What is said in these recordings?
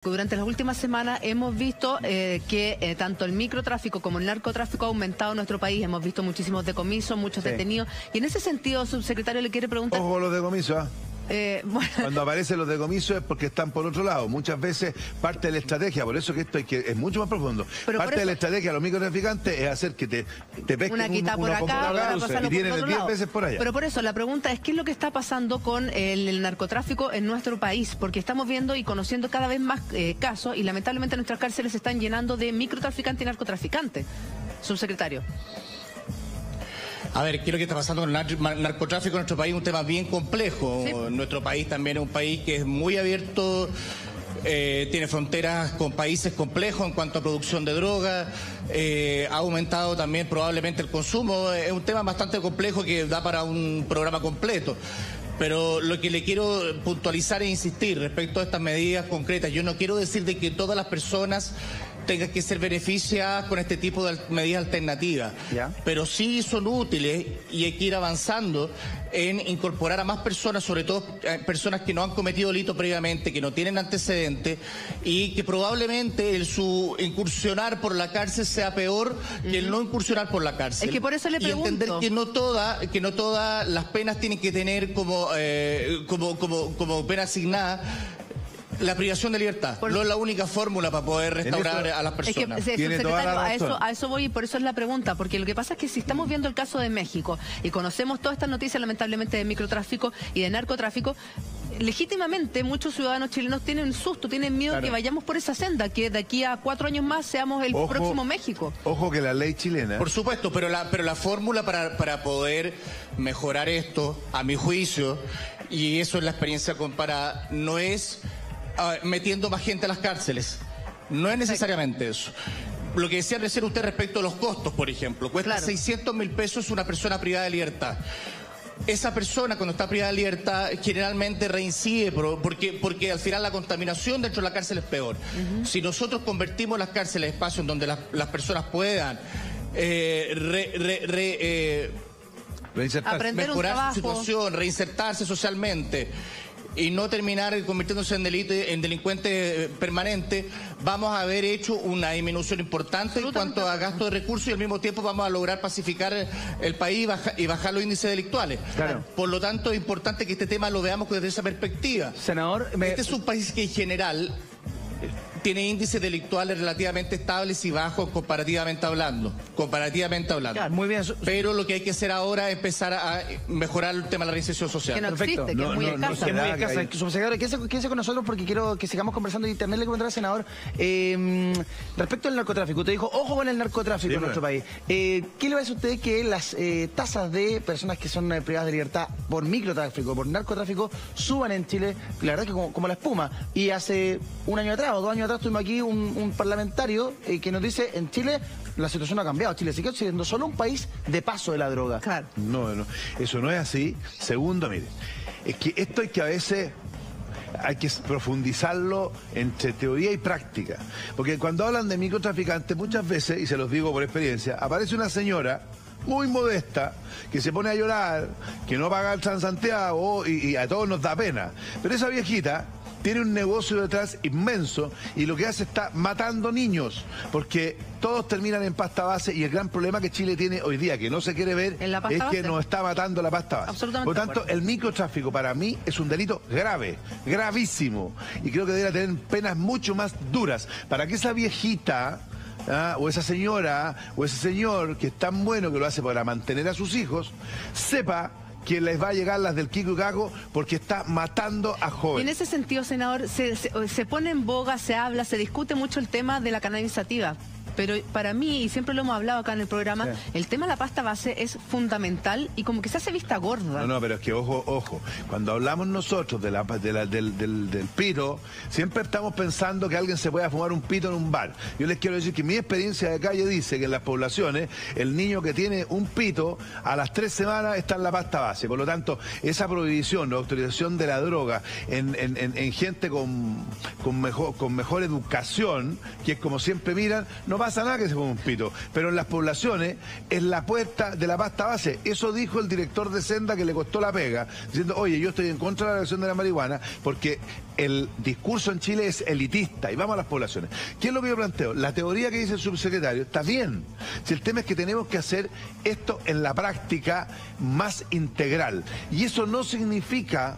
Durante las últimas semanas hemos visto que tanto el microtráfico como el narcotráfico ha aumentado en nuestro país. Hemos visto muchísimos decomisos, muchos detenidos. Y en ese sentido, subsecretario, le quiere preguntar... Ojo con los decomisos, ¿ah? Bueno. Cuando aparecen los decomisos es porque están por otro lado. Muchas veces parte de la estrategia, por eso que esto es mucho más profundo. Parte de la estrategia de los microtraficantes es hacer que te pesquen una quita por acá y tienes 10 veces por allá. Pero por eso la pregunta es ¿qué es lo que está pasando con el narcotráfico en nuestro país? Porque estamos viendo y conociendo cada vez más casos y lamentablemente nuestras cárceles se están llenando de microtraficantes y narcotraficantes. Subsecretario. A ver, ¿qué es lo que está pasando con el narcotráfico en nuestro país? Un tema bien complejo. Sí. Nuestro país también es un país que es muy abierto, tiene fronteras con países complejos en cuanto a producción de droga, ha aumentado también probablemente el consumo. Es un tema bastante complejo que da para un programa completo. Pero lo que le quiero puntualizar e insistir respecto a estas medidas concretas, yo no quiero decir de que todas las personas tengan que ser beneficiadas con este tipo de medidas alternativas, pero sí son útiles y hay que ir avanzando en incorporar a más personas, sobre todo personas que no han cometido delito previamente, que no tienen antecedentes y que probablemente su incursionar por la cárcel sea peor que el no incursionar por la cárcel. Es que por eso le pregunto. Y entender que no todas las penas tienen que tener como pena asignada la privación de libertad. No es la única fórmula para poder restaurar a las personas. Es que, a eso voy y por eso es la pregunta, porque lo que pasa es que si estamos viendo el caso de México y conocemos todas estas noticias lamentablemente de microtráfico y de narcotráfico, legítimamente muchos ciudadanos chilenos tienen susto, tienen miedo que vayamos por esa senda, que de aquí a 4 años más seamos el próximo México. Ojo que la ley chilena... Por supuesto, pero la fórmula para poder mejorar esto, a mi juicio, y eso es la experiencia comparada, no es metiendo más gente a las cárceles. No es necesariamente eso. Lo que decía recién usted respecto a los costos, por ejemplo, cuesta 600.000 pesos una persona privada de libertad. Esa persona cuando está privada de libertad generalmente reincide porque al final la contaminación dentro de la cárcel es peor. Si nosotros convertimos las cárceles en espacios donde las personas puedan mejorar su situación, reinsertarse socialmente y no terminar convirtiéndose en delincuente permanente, vamos a haber hecho una disminución importante en cuanto a gasto de recursos y al mismo tiempo vamos a lograr pacificar el país y bajar los índices delictuales. Por lo tanto, es importante que este tema lo veamos desde esa perspectiva. Senador, este es un país que en general tiene índices delictuales relativamente estables y bajos comparativamente hablando. Claro, muy bien. Pero lo que hay que hacer ahora es empezar a mejorar el tema de la reinserción social. Que no existe, que es muy escasa. Subsecretario, quédese con nosotros porque quiero que sigamos conversando y también le comentaré al senador respecto al narcotráfico. Usted dijo, ojo con el narcotráfico en nuestro país. ¿Qué le parece a usted que las tasas de personas que son privadas de libertad por microtráfico, por narcotráfico, suban en Chile? La verdad es que como la espuma. Y hace un año atrás o 2 años atrás tuvimos aquí un parlamentario que nos dice, en Chile la situación no ha cambiado, Chile sigue siendo solo un país de paso de la droga. Claro. No, eso no es así. Segundo, mire, es que esto hay que profundizarlo entre teoría y práctica. Porque cuando hablan de microtraficantes, muchas veces, y se los digo por experiencia, aparece una señora muy modesta, que se pone a llorar, que no paga el Transantiago y a todos nos da pena. Pero esa viejita tiene un negocio detrás inmenso y lo que hace está matando niños, porque todos terminan en pasta base y el gran problema que Chile tiene hoy día, que no se quiere ver, es que nos está matando la pasta base. Por lo tanto, el microtráfico para mí es un delito grave, gravísimo, y creo que debería tener penas mucho más duras para que esa viejita... o esa señora o ese señor que es tan bueno que lo hace para mantener a sus hijos, sepa que les va a llegar las del Kiko y Caco porque está matando a jóvenes. En ese sentido, senador, se pone en boga, se habla, se discute mucho el tema de la cannabis sativa. Pero para mí, y siempre lo hemos hablado acá en el programa, el tema de la pasta base es fundamental y como que se hace vista gorda. No, pero es que ojo, cuando hablamos nosotros del pito, siempre estamos pensando que alguien se pueda fumar un pito en un bar. Yo les quiero decir que mi experiencia de calle dice que en las poblaciones, el niño que tiene un pito, a las 3 semanas está en la pasta base. Por lo tanto, esa prohibición, la autorización de la droga en gente con mejor educación, que es como siempre miran, no pasa pasa nada que se ponga un pito. Pero en las poblaciones es la puerta de la pasta base. Eso dijo el director de Senda, que le costó la pega, diciendo, oye, yo estoy en contra de la legalización de la marihuana porque el discurso en Chile es elitista y vamos a las poblaciones. ¿Qué es lo que yo planteo? La teoría que dice el subsecretario está bien. Si el tema es que tenemos que hacer esto en la práctica más integral. Y eso no significa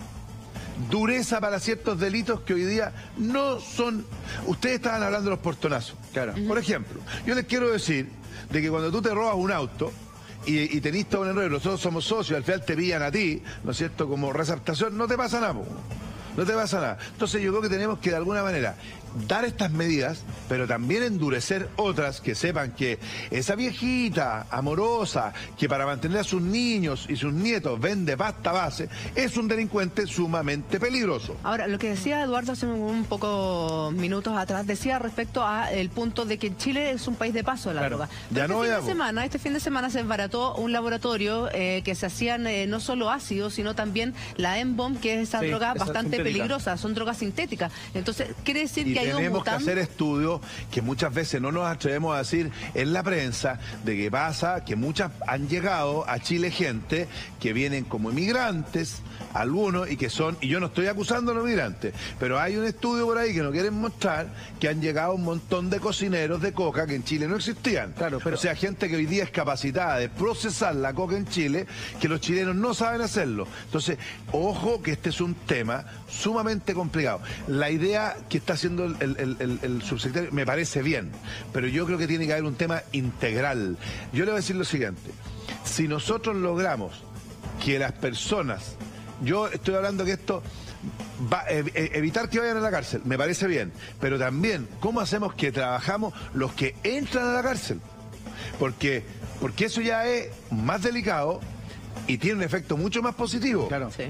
dureza para ciertos delitos que hoy día no son... Ustedes estaban hablando de los portonazos. Claro. Por ejemplo, yo les quiero decir de que cuando tú te robas un auto y tenés todo un enrollo, nosotros somos socios, al final te pillan a ti, ¿no es cierto?, como receptación, no te pasa nada, no te pasa nada. Entonces yo creo que tenemos que de alguna manera dar estas medidas, pero también endurecer otras que sepan que esa viejita amorosa que para mantener a sus niños y sus nietos vende pasta base es un delincuente sumamente peligroso. Ahora, lo que decía Eduardo hace un poco minutos atrás, decía respecto a el punto de que Chile es un país de paso de la droga. Ya no este fin de semana se desbarató un laboratorio que se hacían no solo ácidos, sino también la M-Bomb, que es esa droga bastante peligrosa, son drogas sintéticas. Entonces, quiere decir que tenemos que hacer estudios que muchas veces no nos atrevemos a decir en la prensa, de que pasa que muchas han llegado a Chile gente que vienen como inmigrantes, algunos, y que son, y yo no estoy acusando a los migrantes, pero hay un estudio por ahí que nos quieren mostrar que han llegado un montón de cocineros de coca que en Chile no existían. Claro, pero... O sea, gente que hoy día es capacitada de procesar la coca en Chile, que los chilenos no saben hacerlo. Entonces, ojo que este es un tema sumamente complicado. La idea que está haciendo el subsecretario me parece bien, pero yo creo que tiene que haber un tema integral. Yo le voy a decir lo siguiente: si nosotros logramos que las personas, yo estoy hablando que esto va evitar que vayan a la cárcel, me parece bien, pero también cómo hacemos que trabajamos los que entran a la cárcel, porque eso ya es más delicado y tiene un efecto mucho más positivo. Claro. Sí.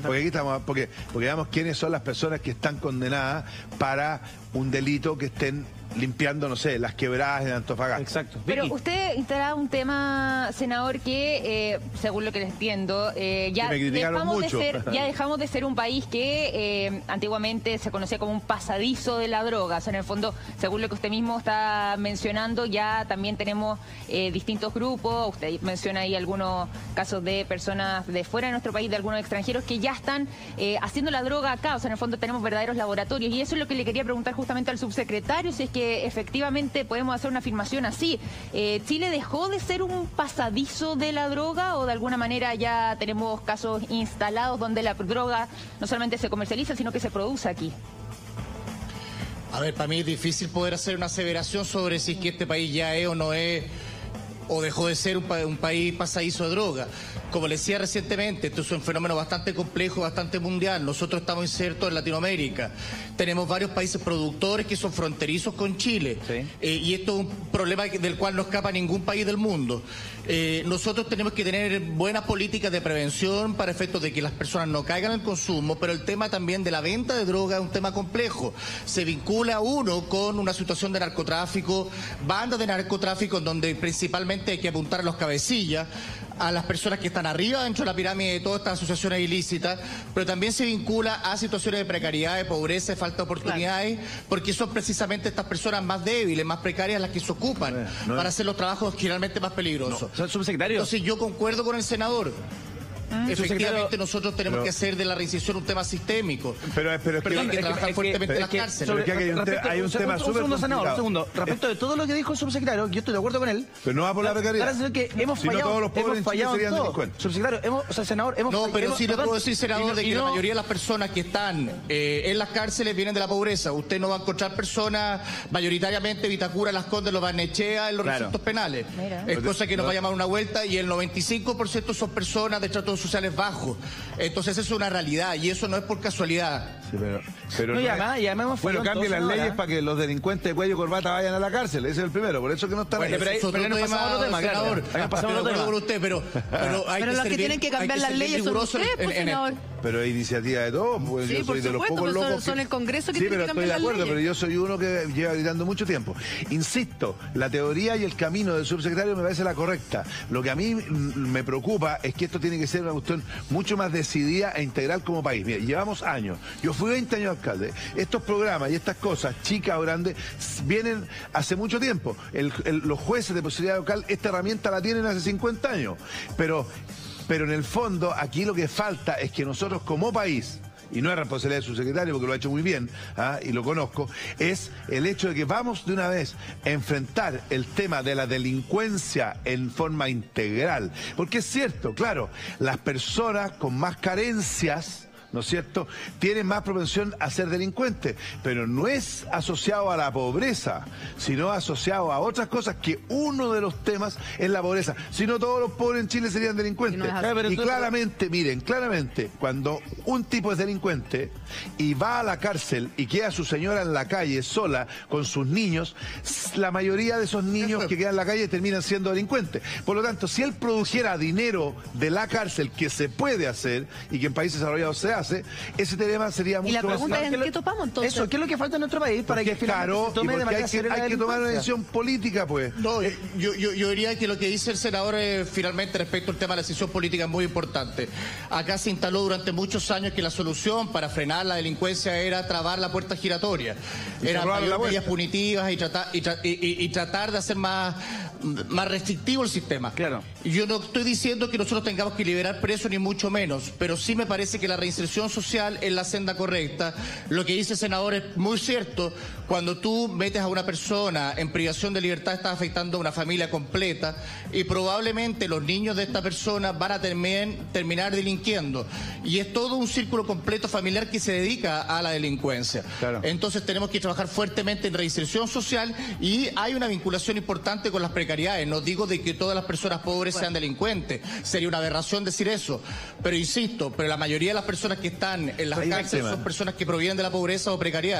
Porque aquí estamos, porque veamos quiénes son las personas que están condenadas para un delito que estén limpiando, no sé, las quebradas de Antofagasta. Exacto. Pero Vicky, usted instala un tema, senador, que según lo que les entiendo, ya dejamos de ser un país que antiguamente se conocía como un pasadizo de la droga. O sea, en el fondo, según lo que usted mismo está mencionando, ya también tenemos distintos grupos. Usted menciona ahí algunos casos de personas de fuera de nuestro país, de algunos extranjeros que ya están haciendo la droga acá. O sea, en el fondo tenemos verdaderos laboratorios. Y eso es lo que le quería preguntar justamente al subsecretario, si es que efectivamente podemos hacer una afirmación así. ¿Chile dejó de ser un pasadizo de la droga o de alguna manera ya tenemos casos instalados donde la droga no solamente se comercializa, sino que se produce aquí? A ver, para mí es difícil poder hacer una aseveración sobre si es que este país ya es o no es, o dejó de ser un país pasadizo de droga. Como les decía recientemente, esto es un fenómeno bastante complejo, bastante mundial. Nosotros estamos insertos en Latinoamérica. Tenemos varios países productores que son fronterizos con Chile. Sí. Y esto es un problema del cual no escapa ningún país del mundo. Nosotros tenemos que tener buenas políticas de prevención para efectos de que las personas no caigan en el consumo, pero el tema también de la venta de droga es un tema complejo. Se vincula uno con una situación de narcotráfico, bandas de narcotráfico en donde principalmente hay que apuntar a los cabecillas, a las personas que están arriba dentro de la pirámide de todas estas asociaciones ilícitas, pero también se vincula a situaciones de precariedad, de pobreza, de falta de oportunidades, porque son precisamente estas personas más débiles, más precarias las que se ocupan para hacer los trabajos generalmente más peligrosos. subsecretario. Entonces yo concuerdo con el senador. Efectivamente nosotros tenemos que hacer de la reincidencia un tema sistémico. Pero hay que trabajar fuertemente en las cárceles. Hay un tema súper complicado. Un segundo, respecto de todo lo que dijo el subsecretario, yo estoy de acuerdo con él. Pero no va por la precariedad. Parece ser que hemos Si no, fallado, todos los pobres en Chile serían delincuentes. Subsecretario, senador, No, pero sí le puedo decir, senador, de que la mayoría de las personas que están en las cárceles vienen de la pobreza. Usted no va a encontrar personas, mayoritariamente Vitacura, Las Condes, Los Barnechea, en los recintos penales. Es cosa que nos va a llamar una vuelta, y el 95% son personas de estratos sociales bajos. Entonces eso es una realidad y eso no es por casualidad. Sí, pero no, ya me hemos bueno, cambien las ahora leyes para que los delincuentes de cuello y corbata vayan a la cárcel. Ese es el primero, por eso que no está bueno, bien. pero no pasamos otro tema, senador. Por usted, pero hay pero que los que tienen que cambiar las leyes son ustedes, pues, senador. Pero hay iniciativa de todos, pues sí, yo soy de los pocos locos. Son el Congreso que sí, tiene que cambiar las leyes. Sí, pero estoy de acuerdo, pero yo soy uno que lleva gritando mucho tiempo. Insisto, la teoría y el camino del subsecretario me parece la correcta. Lo que a mí me preocupa es que esto tiene que ser una cuestión mucho más decidida e integral como país. Mira, llevamos años. Yo fui 20 años alcalde. Estos programas y estas cosas, chicas o grandes, vienen hace mucho tiempo. Los jueces de posibilidad local, esta herramienta la tienen hace 50 años. Pero en el fondo, aquí lo que falta es que nosotros como país, y no es responsabilidad de su secretario porque lo ha hecho muy bien, y lo conozco, es el hecho de que vamos de una vez a enfrentar el tema de la delincuencia en forma integral. Porque es cierto, claro, las personas con más carencias, ¿no es cierto?, tienen más propensión a ser delincuentes, pero no es asociado a la pobreza, sino asociado a otras cosas, que uno de los temas es la pobreza. Si no, todos los pobres en Chile serían delincuentes. Y claramente, miren, claramente, cuando un tipo es delincuente y va a la cárcel y queda su señora en la calle sola con sus niños, la mayoría de esos niños que quedan en la calle terminan siendo delincuentes. Por lo tanto, si él produjera dinero de la cárcel, que se puede hacer y que en países desarrollados se hace, ese tema sería mucho más... Y la pregunta es, ¿en qué topamos entonces? Eso, ¿qué es lo que falta en nuestro país para que claro, se tome de manera seria hay que tomar una decisión política, pues? No, yo diría que lo que dice el senador finalmente respecto al tema de la decisión política es muy importante. Acá se instaló durante muchos años que la solución para frenar la delincuencia era trabar la puerta giratoria. Eran medidas punitivas y tratar de hacer más restrictivo el sistema. Claro. Yo no estoy diciendo que nosotros tengamos que liberar presos, ni mucho menos, pero sí me parece que la reinserción social es la senda correcta. Lo que dice el senador es muy cierto. Cuando tú metes a una persona en privación de libertad, estás afectando a una familia completa y probablemente los niños de esta persona van a terminar delinquiendo. Y es todo un círculo completo familiar que se dedica a la delincuencia. Claro. Entonces tenemos que trabajar fuertemente en reinserción social y hay una vinculación importante con las precariedades. No digo de que todas las personas pobres sean delincuentes, sería una aberración decir eso, pero insisto, la mayoría de las personas que están en las cárceles son personas que provienen de la pobreza o precariedad.